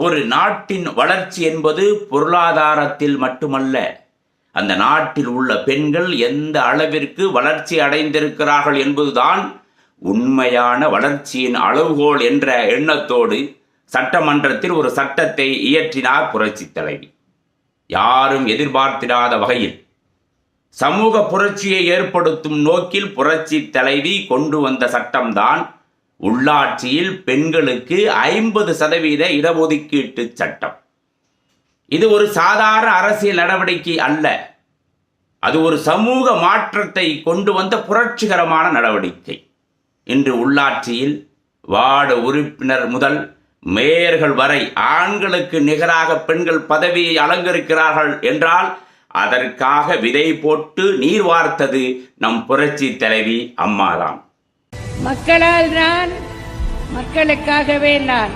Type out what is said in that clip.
ஒரு நாட்டின் வளர்ச்சி என்பது பொருளாதாரத்தில் மட்டுமல்ல, அந்த நாட்டில் உள்ள பெண்கள் எந்த அளவிற்கு வளர்ச்சி அடைந்திருக்கிறார்கள் என்பதுதான் உண்மையான வளர்ச்சியின் அளவுகோல் என்ற எண்ணத்தோடு சட்டமன்றத்தில் ஒரு சட்டத்தை இயற்றினார் புரட்சித் தலைவி. யாரும் எதிர்பார்த்திராத வகையில் சமூக புரட்சியை ஏற்படுத்தும் நோக்கில் புரட்சித் தலைவி கொண்டு வந்த சட்டம்தான் உள்ளாட்சியில் பெண்களுக்கு 50% இடஒதுக்கீட்டு சட்டம். இது ஒரு சாதாரண அரசியல் நடவடிக்கை அல்ல, அது ஒரு சமூக மாற்றத்தை கொண்டு வந்த புரட்சிகரமான நடவடிக்கை. இன்று உள்ளாட்சியில் வார்டு உறுப்பினர் முதல் மேயர்கள் வரை ஆண்களுக்கு நிகராக பெண்கள் பதவியை அலங்கரிக்கிறார்கள் என்றால் அதற்காக விதை போட்டு நீர் வார்த்தது நம் புரட்சி தலைவி அம்மாதான். மக்களால் நான், மக்களுக்காகவே நான்.